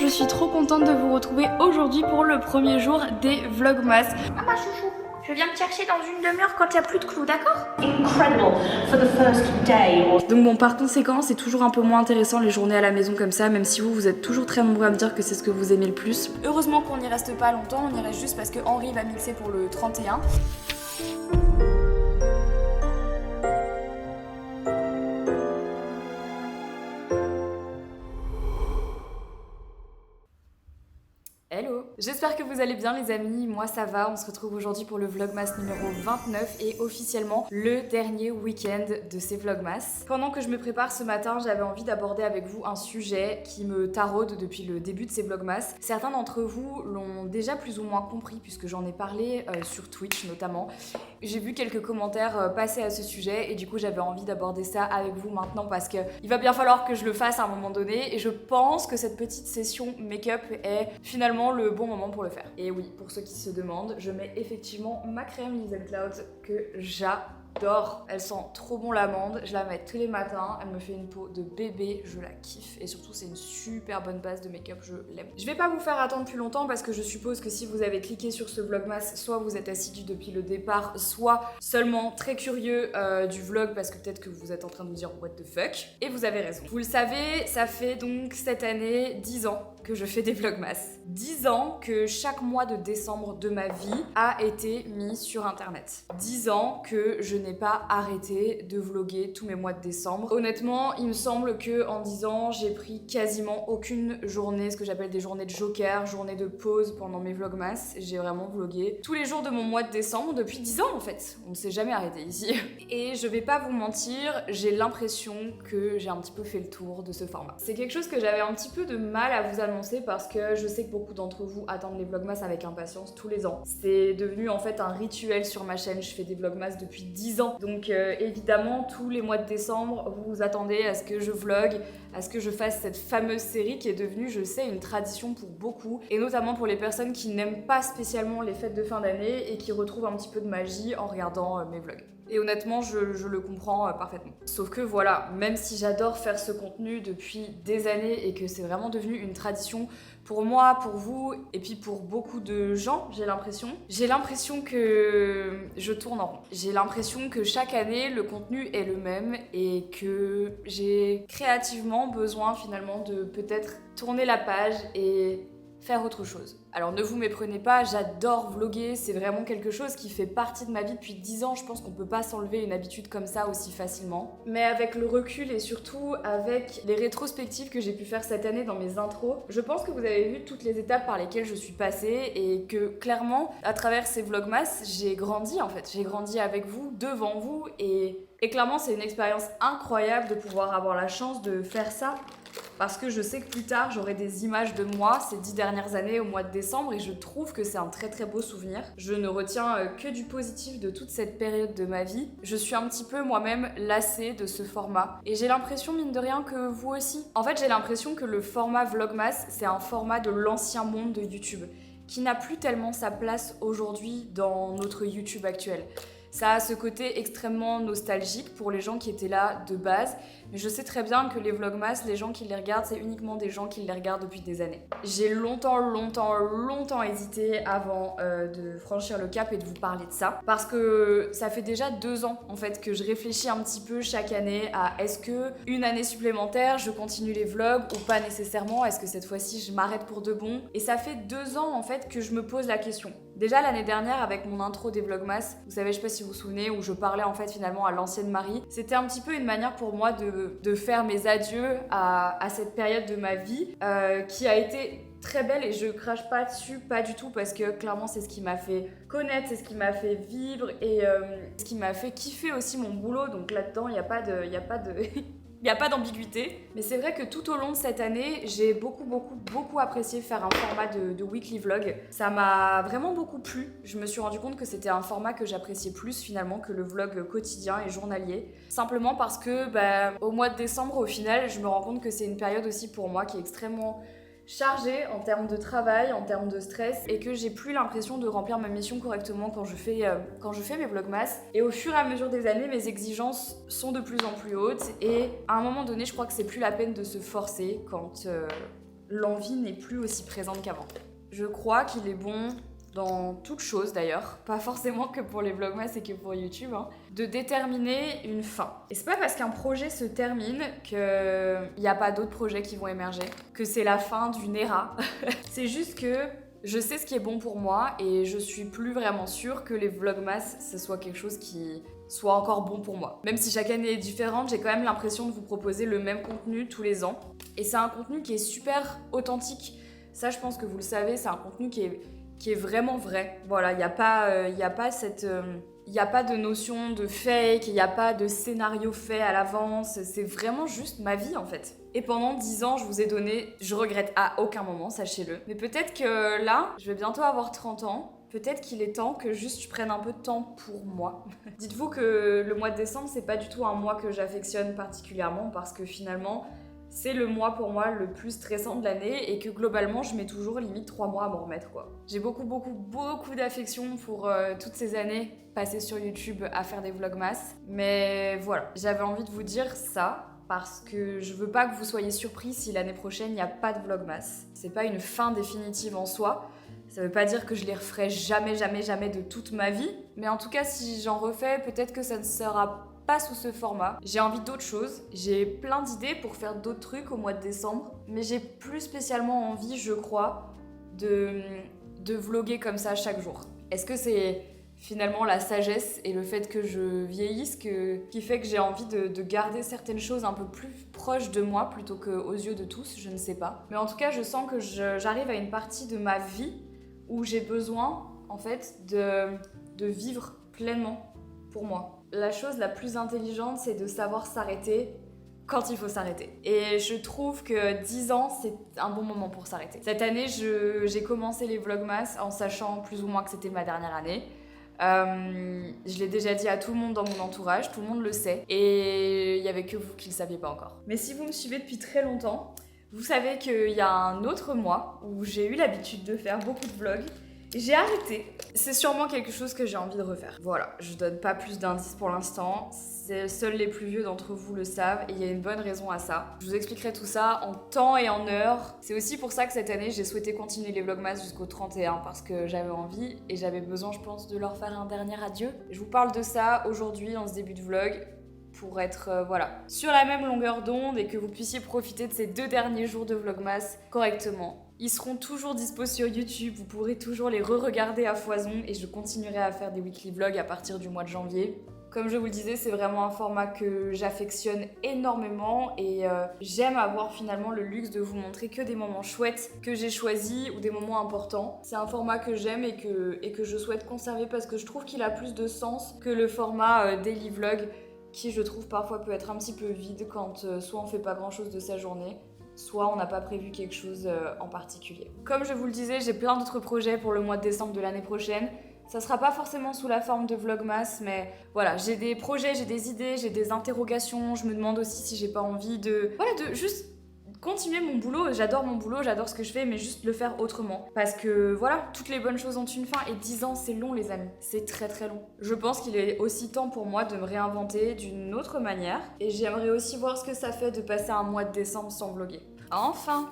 je suis trop contente de vous retrouver aujourd'hui pour le premier jour des Vlogmas. Maman chouchou, je viens te chercher dans une demi-heure quand il n'y a plus de clous, d'accord? Incredible for the first day. Donc bon, par conséquent, c'est toujours un peu moins intéressant les journées à la maison comme ça, même si vous êtes toujours très nombreux à me dire que c'est ce que vous aimez le plus. Heureusement qu'on n'y reste pas longtemps, on y reste juste parce que Henri va mixer pour le 31. Hello! J'espère que vous allez bien les amis, moi ça va, on se retrouve aujourd'hui pour le Vlogmas numéro 29 et officiellement le dernier week-end de ces Vlogmas. Pendant que je me prépare ce matin, j'avais envie d'aborder avec vous un sujet qui me taraude depuis le début de ces Vlogmas. Certains d'entre vous l'ont déjà plus ou moins compris puisque j'en ai parlé sur Twitch notamment. J'ai vu quelques commentaires passer à ce sujet et du coup j'avais envie d'aborder ça avec vous maintenant parce qu'il va bien falloir que je le fasse à un moment donné et je pense que cette petite session make-up est finalement le bon moment pour le faire. Et oui, pour ceux qui se demandent, je mets effectivement ma crème Liz & Cloud que j'adore. Elle sent trop bon l'amande, je la mets tous les matins, elle me fait une peau de bébé, je la kiffe et surtout c'est une super bonne base de make-up, je l'aime. Je vais pas vous faire attendre plus longtemps parce que je suppose que si vous avez cliqué sur ce Vlogmas, soit vous êtes assidu depuis le départ, soit seulement très curieux du vlog parce que peut-être que vous êtes en train de vous dire what the fuck. Et vous avez raison. Vous le savez, ça fait donc cette année 10 ans que je fais des Vlogmas. 10 ans que chaque mois de décembre de ma vie a été mis sur internet. 10 ans que je n'ai pas arrêté de vlogger tous mes mois de décembre. Honnêtement, il me semble que en 10 ans, j'ai pris quasiment aucune journée, ce que j'appelle des journées de joker, journées de pause pendant mes Vlogmas. J'ai vraiment vlogué tous les jours de mon mois de décembre depuis 10 ans en fait. On ne s'est jamais arrêté ici. Et je vais pas vous mentir, j'ai l'impression que j'ai un petit peu fait le tour de ce format. C'est quelque chose que j'avais un petit peu de mal à vous annoncer parce que je sais que beaucoup d'entre vous attendent les Vlogmas avec impatience tous les ans. C'est devenu en fait un rituel sur ma chaîne, je fais des Vlogmas depuis 10 ans. Donc évidemment, tous les mois de décembre, vous vous attendez à ce que je vlog, à ce que je fasse cette fameuse série qui est devenue, je sais, une tradition pour beaucoup, et notamment pour les personnes qui n'aiment pas spécialement les fêtes de fin d'année et qui retrouvent un petit peu de magie en regardant mes vlogs. Et honnêtement, je le comprends parfaitement. Sauf que voilà, même si j'adore faire ce contenu depuis des années et que c'est vraiment devenu une tradition pour moi, pour vous, et puis pour beaucoup de gens, j'ai l'impression que je tourne en rond. J'ai l'impression que chaque année, le contenu est le même et que j'ai créativement besoin finalement de peut-être tourner la page et faire autre chose. Alors ne vous méprenez pas, j'adore vlogger, c'est vraiment quelque chose qui fait partie de ma vie depuis 10 ans, je pense qu'on peut pas s'enlever une habitude comme ça aussi facilement. Mais avec le recul et surtout avec les rétrospectives que j'ai pu faire cette année dans mes intros, je pense que vous avez vu toutes les étapes par lesquelles je suis passée et que clairement, à travers ces vlogmas, j'ai grandi en fait. J'ai grandi avec vous, devant vous et clairement c'est une expérience incroyable de pouvoir avoir la chance de faire ça. Parce que je sais que plus tard, j'aurai des images de moi ces 10 dernières années au mois de décembre et je trouve que c'est un très très beau souvenir. Je ne retiens que du positif de toute cette période de ma vie. Je suis un petit peu moi-même lassée de ce format. Et j'ai l'impression, mine de rien, que vous aussi. En fait, j'ai l'impression que le format Vlogmas, c'est un format de l'ancien monde de YouTube, qui n'a plus tellement sa place aujourd'hui dans notre YouTube actuel. Ça a ce côté extrêmement nostalgique pour les gens qui étaient là de base, mais je sais très bien que les Vlogmas, les gens qui les regardent, c'est uniquement des gens qui les regardent depuis des années. J'ai longtemps hésité avant de franchir le cap et de vous parler de ça, parce que ça fait déjà 2 ans en fait que je réfléchis un petit peu chaque année à est-ce que une année supplémentaire, je continue les vlogs ou pas nécessairement, est-ce que cette fois-ci je m'arrête pour de bon, et ça fait 2 ans en fait que je me pose la question. Déjà l'année dernière avec mon intro des Vlogmas, vous savez, je sais pas si vous vous souvenez, où je parlais en fait finalement à l'ancienne Marie, c'était un petit peu une manière pour moi de faire mes adieux à cette période de ma vie qui a été très belle et je crache pas dessus, pas du tout, parce que clairement c'est ce qui m'a fait connaître, c'est ce qui m'a fait vivre et ce qui m'a fait kiffer aussi mon boulot, donc là-dedans il n'y a pas de... Il n'y a pas d'ambiguïté, mais c'est vrai que tout au long de cette année, j'ai beaucoup apprécié faire un format de weekly vlog. Ça m'a vraiment beaucoup plu. Je me suis rendu compte que c'était un format que j'appréciais plus finalement que le vlog quotidien et journalier. Simplement parce que au mois de décembre, au final, je me rends compte que c'est une période aussi pour moi qui est extrêmement chargée en termes de travail, en termes de stress, et que j'ai plus l'impression de remplir ma mission correctement quand je fais mes vlogmas. Et au fur et à mesure des années, mes exigences sont de plus en plus hautes et à un moment donné, je crois que c'est plus la peine de se forcer quand l'envie n'est plus aussi présente qu'avant. Je crois qu'il est bon dans toute chose d'ailleurs, pas forcément que pour les vlogmas et que pour YouTube, de déterminer une fin. Et c'est pas parce qu'un projet se termine qu'il n'y a pas d'autres projets qui vont émerger, que c'est la fin d'une éra. C'est juste que je sais ce qui est bon pour moi et je suis plus vraiment sûre que les vlogmas, ce soit quelque chose qui soit encore bon pour moi. Même si chaque année est différente, j'ai quand même l'impression de vous proposer le même contenu tous les ans. Et c'est un contenu qui est super authentique. Ça, je pense que vous le savez, c'est un contenu qui est vraiment vrai. Voilà, il n'y a pas cette... Il n'y a pas de notion de fake, il n'y a pas de scénario fait à l'avance, c'est vraiment juste ma vie en fait. Et pendant 10 ans, je vous ai donné, je regrette à aucun moment, sachez-le. Mais peut-être que là, je vais bientôt avoir 30 ans, peut-être qu'il est temps que juste je prenne un peu de temps pour moi. Dites-vous que le mois de décembre, c'est pas du tout un mois que j'affectionne particulièrement parce que finalement, c'est le mois pour moi le plus stressant de l'année et que globalement je mets toujours limite 3 mois à m'en remettre quoi. J'ai beaucoup d'affection pour toutes ces années passées sur YouTube à faire des vlogmas, mais voilà, j'avais envie de vous dire ça parce que je veux pas que vous soyez surpris si l'année prochaine il n'y a pas de vlogmas. C'est pas une fin définitive en soi, ça veut pas dire que je les referai jamais de toute ma vie, mais en tout cas si j'en refais, peut-être que ça ne sera pas sous ce format. J'ai envie d'autres choses, j'ai plein d'idées pour faire d'autres trucs au mois de décembre, mais j'ai plus spécialement envie, je crois, de vlogger comme ça chaque jour. Est-ce que c'est finalement la sagesse et le fait que je vieillisse qui fait que j'ai envie de garder certaines choses un peu plus proches de moi plutôt qu'aux yeux de tous, je ne sais pas. Mais en tout cas, je sens que j'arrive à une partie de ma vie où j'ai besoin, en fait, de vivre pleinement pour moi. La chose la plus intelligente, c'est de savoir s'arrêter quand il faut s'arrêter. Et je trouve que 10 ans, c'est un bon moment pour s'arrêter. Cette année, j'ai commencé les vlogmas en sachant plus ou moins que c'était ma dernière année. Je l'ai déjà dit à tout le monde dans mon entourage, tout le monde le sait. Et il n'y avait que vous qui ne le saviez pas encore. Mais si vous me suivez depuis très longtemps, vous savez qu'il y a un autre mois où j'ai eu l'habitude de faire beaucoup de vlogs. J'ai arrêté. C'est sûrement quelque chose que j'ai envie de refaire. Voilà, je donne pas plus d'indices pour l'instant. Seuls les plus vieux d'entre vous le savent et il y a une bonne raison à ça. Je vous expliquerai tout ça en temps et en heure. C'est aussi pour ça que cette année, j'ai souhaité continuer les vlogmas jusqu'au 31 parce que j'avais envie et j'avais besoin, je pense, de leur faire un dernier adieu. Je vous parle de ça aujourd'hui dans ce début de vlog pour être sur la même longueur d'onde et que vous puissiez profiter de ces 2 derniers jours de vlogmas correctement. Ils seront toujours dispo sur YouTube, vous pourrez toujours les re-regarder à foison et je continuerai à faire des weekly vlogs à partir du mois de janvier. Comme je vous le disais, c'est vraiment un format que j'affectionne énormément et j'aime avoir finalement le luxe de vous montrer que des moments chouettes que j'ai choisis ou des moments importants. C'est un format que j'aime et que je souhaite conserver parce que je trouve qu'il a plus de sens que le format daily vlog qui je trouve parfois peut être un petit peu vide quand soit on fait pas grand chose de sa journée, soit on n'a pas prévu quelque chose en particulier. Comme je vous le disais, j'ai plein d'autres projets pour le mois de décembre de l'année prochaine. Ça sera pas forcément sous la forme de vlogmas, mais voilà, j'ai des projets, j'ai des idées, j'ai des interrogations. Je me demande aussi si j'ai pas envie de juste continuer mon boulot. J'adore mon boulot, j'adore ce que je fais, mais juste le faire autrement. Parce que voilà, toutes les bonnes choses ont une fin et 10 ans, c'est long les amis. C'est très très long. Je pense qu'il est aussi temps pour moi de me réinventer d'une autre manière. Et j'aimerais aussi voir ce que ça fait de passer un mois de décembre sans vlogger. Enfin,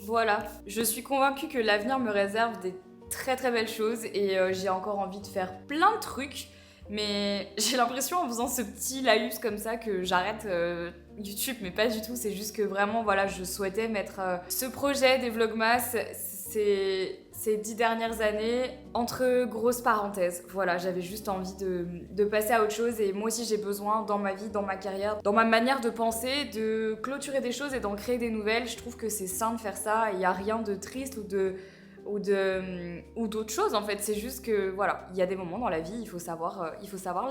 voilà. Je suis convaincue que l'avenir me réserve des très très belles choses et j'ai encore envie de faire plein de trucs. Mais j'ai l'impression en faisant ce petit laïus comme ça que j'arrête YouTube, mais pas du tout. C'est juste que vraiment, voilà, je souhaitais mettre ce projet des vlogmas, ces 10 dernières années, entre grosses parenthèses. Voilà, j'avais juste envie de passer à autre chose et moi aussi j'ai besoin dans ma vie, dans ma carrière, dans ma manière de penser, de clôturer des choses et d'en créer des nouvelles. Je trouve que c'est sain de faire ça, il n'y a rien de triste ou d'autres choses en fait, c'est juste que voilà, il y a des moments dans la vie, il faut savoir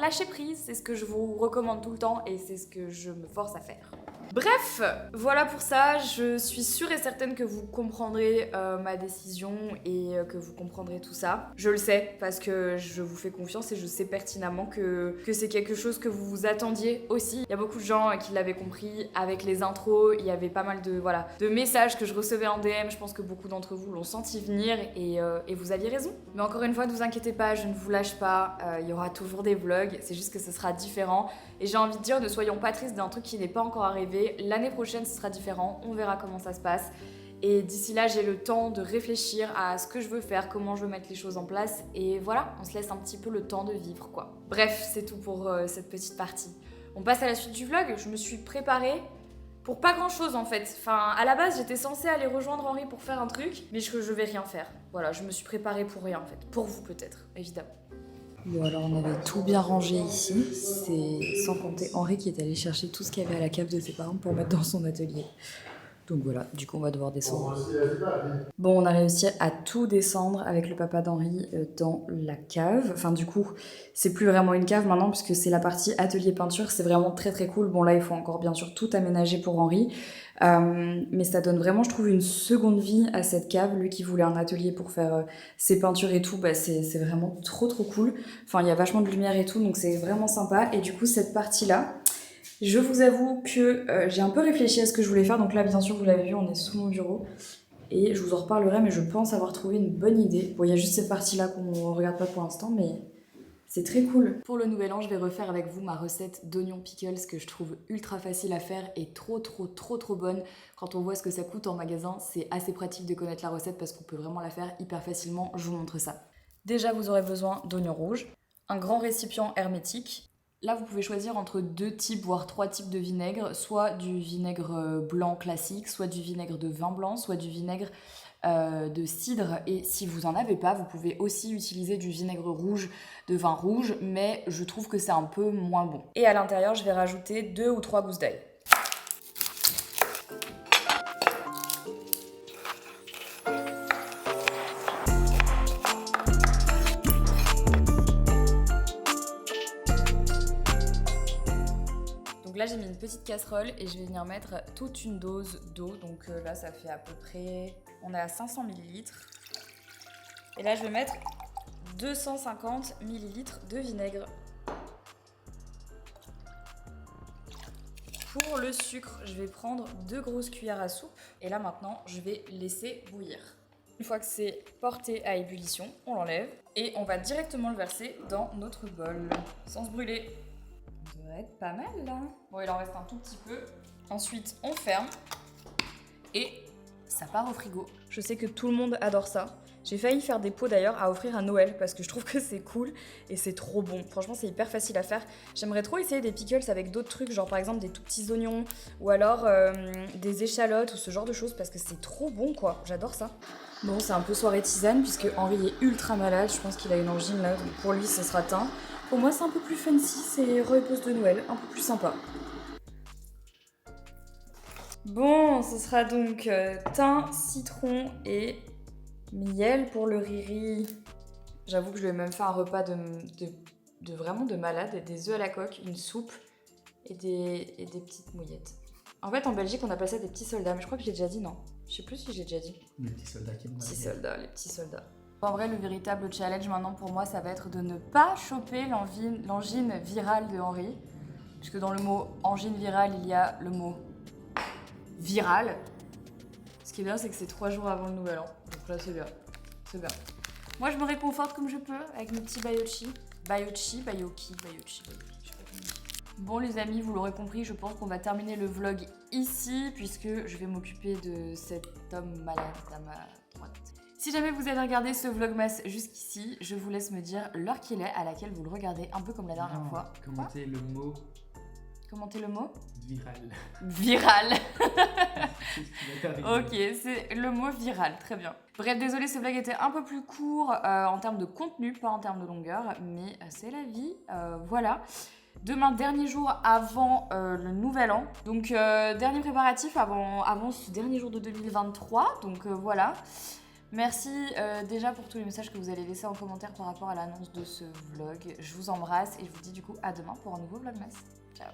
lâcher prise, c'est ce que je vous recommande tout le temps et c'est ce que je me force à faire. Bref, voilà pour ça, je suis sûre et certaine que vous comprendrez ma décision et que vous comprendrez tout ça. Je le sais parce que je vous fais confiance et je sais pertinemment que c'est quelque chose que vous vous attendiez aussi. Il y a beaucoup de gens qui l'avaient compris avec les intros, il y avait pas mal de messages que je recevais en DM, je pense que beaucoup d'entre vous l'ont senti venir et vous aviez raison. Mais encore une fois, ne vous inquiétez pas, je ne vous lâche pas, il y aura toujours des vlogs, c'est juste que ce sera différent. Et j'ai envie de dire, ne soyons pas tristes d'un truc qui n'est pas encore arrivé. L'année prochaine, ce sera différent. On verra comment ça se passe. Et d'ici là, j'ai le temps de réfléchir à ce que je veux faire, comment je veux mettre les choses en place. Et voilà, on se laisse un petit peu le temps de vivre, quoi. Bref, c'est tout pour cette petite partie. On passe à la suite du vlog. Je me suis préparée pour pas grand chose en fait. Enfin, à la base, j'étais censée aller rejoindre Henri pour faire un truc, mais je vais rien faire. Voilà, je me suis préparée pour rien en fait. Pour vous peut-être, évidemment. Bon, alors on avait tout bien rangé ici. C'est sans compter Henri qui est allé chercher tout ce qu'il y avait à la cave de ses parents pour mettre dans son atelier. Donc voilà, du coup on va devoir descendre. Bon, on a réussi à tout descendre avec le papa d'Henri dans la cave. Enfin du coup, c'est plus vraiment une cave maintenant puisque c'est la partie atelier peinture. C'est vraiment très très cool. Bon là, il faut encore bien sûr tout aménager pour Henri. Mais ça donne vraiment, je trouve, une seconde vie à cette cave. Lui qui voulait un atelier pour faire ses peintures et tout, bah, c'est vraiment trop trop cool. Enfin, il y a vachement de lumière et tout, donc c'est vraiment sympa. Et du coup, cette partie-là, je vous avoue que j'ai un peu réfléchi à ce que je voulais faire. Donc là, bien sûr, vous l'avez vu, on est sous mon bureau. Et je vous en reparlerai, mais je pense avoir trouvé une bonne idée. Bon, il y a juste cette partie-là qu'on ne regarde pas pour l'instant, mais c'est très cool. Pour le nouvel an, je vais refaire avec vous ma recette d'oignons pickles que je trouve ultra facile à faire et trop bonne. Quand on voit ce que ça coûte en magasin, c'est assez pratique de connaître la recette parce qu'on peut vraiment la faire hyper facilement. Je vous montre ça. Déjà, vous aurez besoin d'oignons rouges, un grand récipient hermétique. Là, vous pouvez choisir entre 2 types, voire 3 types de vinaigre, soit du vinaigre blanc classique, soit du vinaigre de vin blanc, soit du vinaigre de cidre. Et si vous en avez pas, vous pouvez aussi utiliser du vinaigre rouge de vin rouge, mais je trouve que c'est un peu moins bon. Et à l'intérieur, je vais rajouter 2 ou 3 gousses d'ail. Donc là, j'ai mis une petite casserole et je vais venir mettre toute une dose d'eau. Donc là, ça fait à peu près... On est à 500 ml. Et là, je vais mettre 250 ml de vinaigre. Pour le sucre, je vais prendre 2 grosses cuillères à soupe. Et là, maintenant, je vais laisser bouillir. Une fois que c'est porté à ébullition, on l'enlève. Et on va directement le verser dans notre bol, sans se brûler. Ça devrait être pas mal là. Bon, il en reste un tout petit peu. Ensuite, on ferme et ça part au frigo. Je sais que tout le monde adore ça. J'ai failli faire des pots d'ailleurs à offrir à Noël parce que je trouve que c'est cool et c'est trop bon. Franchement, c'est hyper facile à faire. J'aimerais trop essayer des pickles avec d'autres trucs, genre par exemple des tout petits oignons ou alors des échalotes ou ce genre de choses parce que c'est trop bon quoi. J'adore ça. Bon, c'est un peu soirée tisane puisque Henri est ultra malade. Je pense qu'il a une angine là, donc pour lui, ce sera teint. Pour moi, c'est un peu plus fancy, c'est repose de Noël, un peu plus sympa. Bon, ce sera donc thym, citron et miel pour le riri. J'avoue que je vais même faire un repas de vraiment de malade, des œufs à la coque, une soupe et des petites mouillettes. En fait, en Belgique, on appelle ça des petits soldats, mais je crois que j'ai déjà dit non. Je sais plus si j'ai déjà dit. Les petits soldats qui vont Les petits soldats. En vrai, le véritable challenge maintenant pour moi, ça va être de ne pas choper l'angine virale de Henri. Puisque dans le mot angine virale, il y a le mot viral. Ce qui est bien, c'est que c'est 3 jours avant le nouvel an. Donc là, c'est bien. C'est bien. Moi, je me réconforte comme je peux avec mes petits bayochi. Bayochi, je sais pas comment dire. Bon les amis, vous l'aurez compris, je pense qu'on va terminer le vlog ici puisque je vais m'occuper de cet homme malade à ma droite. Si jamais vous avez regardé ce vlogmas jusqu'ici, je vous laisse me dire l'heure qu'il est à laquelle vous le regardez, un peu comme la dernière fois. Commentez le mot. Commentez le mot Viral. Viral. Ok, c'est le mot viral, très bien. Bref, désolé, ce vlog était un peu plus court en termes de contenu, pas en termes de longueur, mais c'est la vie, voilà. Demain, dernier jour avant le nouvel an. Donc, dernier préparatif avant ce dernier jour de 2023. Donc, voilà. Merci déjà pour tous les messages que vous allez laisser en commentaire par rapport à l'annonce de ce vlog. Je vous embrasse et je vous dis du coup à demain pour un nouveau vlogmas. Ciao.